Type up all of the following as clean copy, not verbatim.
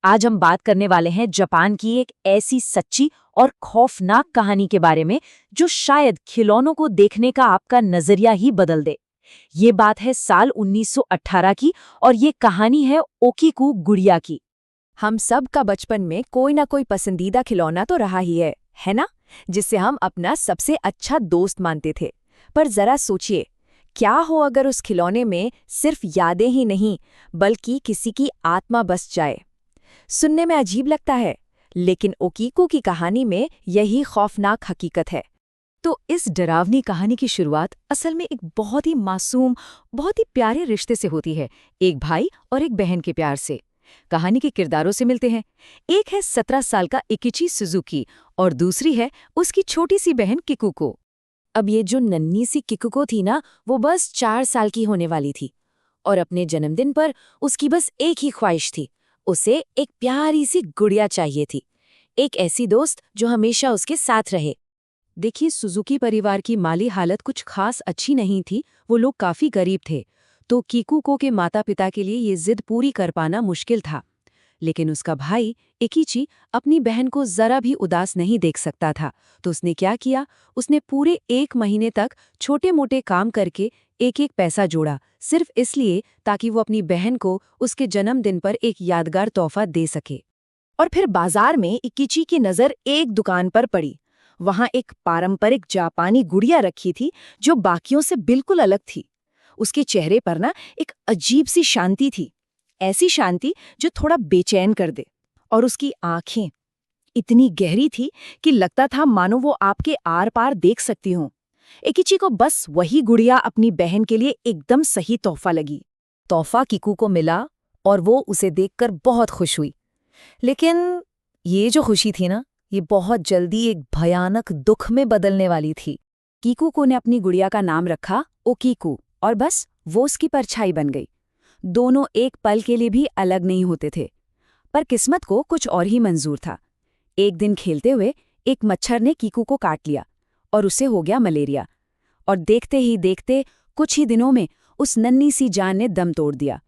आज हम बात करने वाले हैं जापान की एक ऐसी सच्ची और खौफनाक कहानी के बारे में जो शायद खिलौनों को देखने का आपका नजरिया ही बदल दे। ये बात है साल 1918 की और ये कहानी है ओकीकू गुड़िया की। हम सब का बचपन में कोई ना कोई पसंदीदा खिलौना तो रहा ही है ना? जिससे हम अपना सबसे अच्छा दोस्त मानते थे। पर जरा सोचिए, क्या हो अगर उस खिलौने में सिर्फ यादें ही नहीं बल्कि किसी की आत्मा बस जाए। सुनने में अजीब लगता है, लेकिन ओकीको की कहानी में यही खौफनाक हकीकत है। तो इस डरावनी कहानी की शुरुआत असल में एक बहुत ही मासूम, बहुत ही प्यारे रिश्ते से होती है, एक भाई और एक बहन के प्यार से। कहानी के किरदारों से मिलते हैं। एक है 17 साल का इकिची सुजुकी और दूसरी है उसकी छोटी सी बहन किकुको। अब ये जो नन्ही सी किकुको थी ना, वो बस 4 साल की होने वाली थी और अपने जन्मदिन पर उसकी बस एक ही ख्वाहिश थी, उसे एक प्यारी सी गुड़िया चाहिए थी, एक ऐसी दोस्त जो हमेशा उसके साथ रहे। देखिए, सुजुकी परिवार की माली हालत कुछ खास अच्छी नहीं थी, वो लोग काफी गरीब थे, तो किकुको के माता पिता के लिए ये जिद पूरी कर पाना मुश्किल था। लेकिन उसका भाई इकिची अपनी बहन को जरा भी उदास नहीं देख सकता था, तो उसने क्या किया, उसने पूरे 1 महीने तक छोटे मोटे काम करके एक एक पैसा जोड़ा, सिर्फ इसलिए ताकि वो अपनी बहन को उसके जन्मदिन पर एक यादगार तोहफा दे सके। और फिर बाजार में इकिची की नज़र एक दुकान पर पड़ी। वहां एक पारंपरिक जापानी गुड़िया रखी थी जो बाकियों से बिल्कुल अलग थी। उसके चेहरे पर ना एक अजीब सी शांति थी, ऐसी शांति जो थोड़ा बेचैन कर दे। और उसकी आंखें इतनी गहरी थी कि लगता था मानो वो आपके आर पार देख सकती हों। एकिची को बस वही गुड़िया अपनी बहन के लिए एकदम सही तोहफा लगी। तोहफा किकू को मिला और वो उसे देखकर बहुत खुश हुई। लेकिन ये जो खुशी थी ना, ये बहुत जल्दी एक भयानक दुख में बदलने वाली थी। किकुको ने अपनी गुड़िया का नाम रखा ओकीकू और बस वो उसकी परछाई बन गई। दोनों एक पल के लिए भी अलग नहीं होते थे। पर किस्मत को कुछ और ही मंजूर था। एक दिन खेलते हुए एक मच्छर ने कीकू को काट लिया और उसे हो गया मलेरिया। और देखते ही देखते कुछ ही दिनों में उस नन्ही सी जान ने दम तोड़ दिया।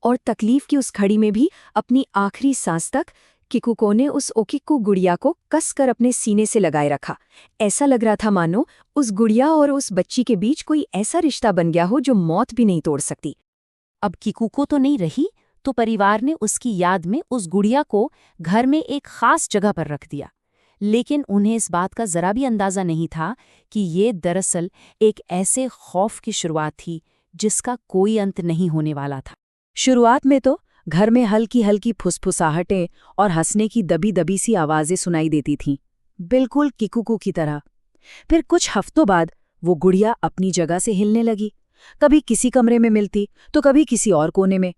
और तकलीफ की उस घड़ी में भी अपनी आखिरी सांस तक किकुको ने उस ओकीकू गुड़िया को कसकर अपने सीने से लगाए रखा। ऐसा लग रहा था मानो उस गुड़िया और उस बच्ची के बीच कोई ऐसा रिश्ता बन गया हो जो मौत भी नहीं तोड़ सकती। अब किकुको तो नहीं रही, तो परिवार ने उसकी याद में उस गुड़िया को घर में एक खास जगह पर रख दिया। लेकिन उन्हें इस बात का जरा भी अंदाजा नहीं था कि ये दरअसल एक ऐसे खौफ की शुरुआत थी जिसका कोई अंत नहीं होने वाला था। शुरुआत में तो घर में हल्की हल्की फुसफुसाहटें और हंसने की दबी दबी सी आवाजें सुनाई देती थीं, बिल्कुल किकुको की तरह। फिर कुछ हफ्तों बाद वो गुड़िया अपनी जगह से हिलने लगी, कभी किसी कमरे में मिलती तो कभी किसी और कोने में।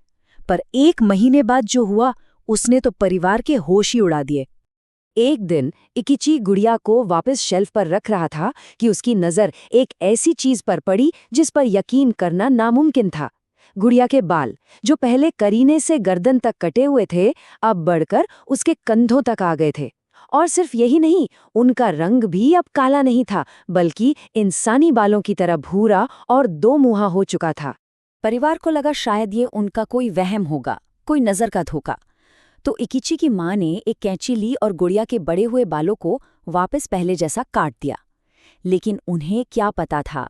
पर 1 महीने बाद जो हुआ, उसने तो परिवार के होश ही उड़ा दिए। एक दिन इकिची गुड़िया को वापस शेल्फ पर रख रहा था कि उसकी नज़र एक ऐसी चीज पर पड़ी जिस पर यकीन करना नामुमकिन था। गुड़िया के बाल, जो पहले करीने से गर्दन तक कटे हुए थे, अब बढ़कर उसके कंधों तक आ गए थे। और सिर्फ यही नहीं, उनका रंग भी अब काला नहीं था, बल्कि इंसानी बालों की तरह भूरा और 2 मुहा हो चुका था। परिवार को लगा शायद ये उनका कोई वहम होगा, कोई नज़र का धोखा। तो इकिची की माँ ने एक कैंची ली और गुड़िया के बड़े हुए बालों को वापस पहले जैसा काट दिया। लेकिन उन्हें क्या पता था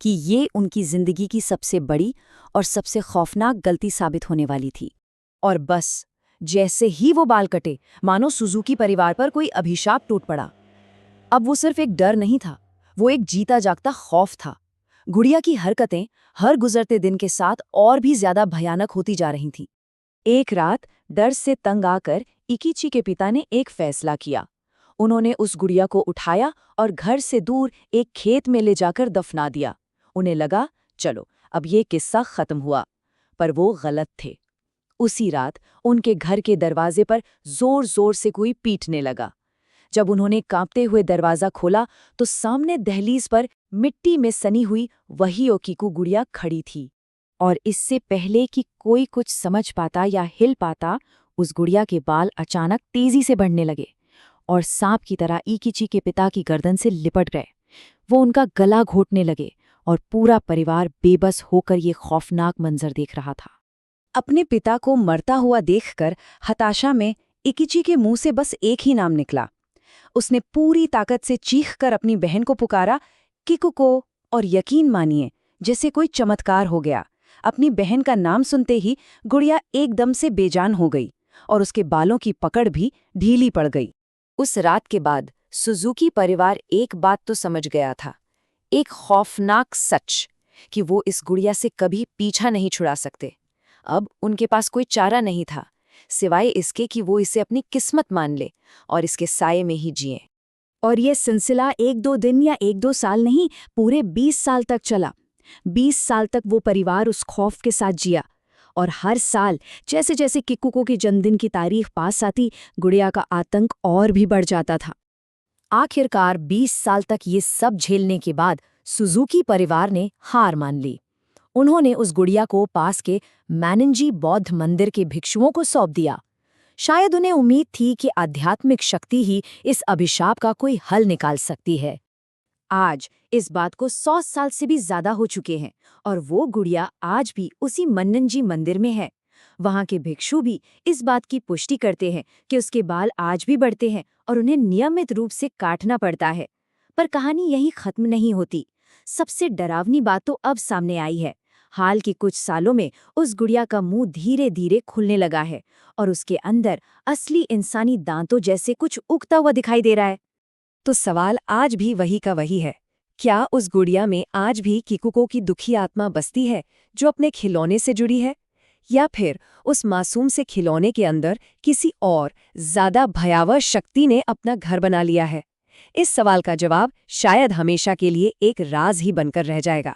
कि ये उनकी जिंदगी की सबसे बड़ी और सबसे खौफनाक गलती साबित होने वाली थी। और बस जैसे ही वो बाल कटे, मानो सुजुकी परिवार पर कोई अभिशाप टूट पड़ा। अब वो सिर्फ एक डर नहीं था, वो एक जीता जागता खौफ था। गुड़िया की हरकतें हर गुजरते दिन के साथ और भी ज्यादा भयानक होती जा रही थीं। एक रात डर से तंग आकर इकिची के पिता ने एक फैसला किया। उन्होंने उस गुड़िया को उठाया और घर से दूर एक खेत में ले जाकर दफना दिया। उन्हें लगा, चलो अब ये किस्सा खत्म हुआ। पर वो गलत थे। उसी रात उनके घर के दरवाजे पर जोर जोर से कोई पीटने लगा। जब उन्होंने कांपते हुए दरवाजा खोला तो सामने दहलीज पर मिट्टी में सनी हुई वही ओकीकू गुड़िया खड़ी थी। और इससे पहले कि कोई कुछ समझ पाता या हिल पाता, उस गुड़िया के बाल अचानक तेजी से बढ़ने लगे और सांप की तरह इकिची के पिता की गर्दन से लिपट गए। वो उनका गला घोटने लगे और पूरा परिवार बेबस होकर ये खौफनाक मंजर देख रहा था। अपने पिता को मरता हुआ देखकर हताशा में इकिची के मुंह से बस एक ही नाम निकला। उसने पूरी ताकत से चीखकर अपनी बहन को पुकारा, किकुको, और यकीन मानिए जैसे कोई चमत्कार हो गया। अपनी बहन का नाम सुनते ही गुड़िया एकदम से बेजान हो गई और उसके बालों की पकड़ भी ढीली पड़ गई। उस रात के बाद सुजुकी परिवार एक बात तो समझ गया था, एक खौफनाक सच, कि वो इस गुड़िया से कभी पीछा नहीं छुड़ा सकते। अब उनके पास कोई चारा नहीं था सिवाय इसके कि वो इसे अपनी किस्मत मान ले और इसके साये में ही जिए। और ये सिलसिला 1-2 दिन या 1-2 साल नहीं, पूरे 20 साल तक चला। 20 साल तक वो परिवार उस खौफ के साथ जिया और हर साल जैसे जैसे किकुको के जन्मदिन की तारीख पास आती, गुड़िया का आतंक और भी बढ़ जाता था। आखिरकार 20 साल तक ये सब झेलने के बाद सुजुकी परिवार ने हार मान ली। उन्होंने उस गुड़िया को पास के मैनंजी बौद्ध मंदिर के भिक्षुओं को सौंप दिया। शायद उन्हें उम्मीद थी कि आध्यात्मिक शक्ति ही इस अभिशाप का कोई हल निकाल सकती है। आज इस बात को 100 साल से भी ज्यादा हो चुके हैं और वो गुड़िया आज भी उसी मन्नंजी मंदिर में है। वहां के भिक्षु भी इस बात की पुष्टि करते हैं कि उसके बाल आज भी बढ़ते हैं और उन्हें नियमित रूप से काटना पड़ता है। पर कहानी यहीं खत्म नहीं होती। सबसे डरावनी बात तो अब सामने आई है। हाल के कुछ सालों में उस गुड़िया का मुंह धीरे धीरे खुलने लगा है और उसके अंदर असली इंसानी दांतों जैसे कुछ उगता हुआ दिखाई दे रहा है। तो सवाल आज भी वही का वही है, क्या उस गुड़िया में आज भी किकुको की दुखी आत्मा बसती है जो अपने खिलौने से जुड़ी है, या फिर उस मासूम से खिलौने के अंदर किसी और ज्यादा भयावह शक्ति ने अपना घर बना लिया है? इस सवाल का जवाब शायद हमेशा के लिए एक राज ही बनकर रह जाएगा।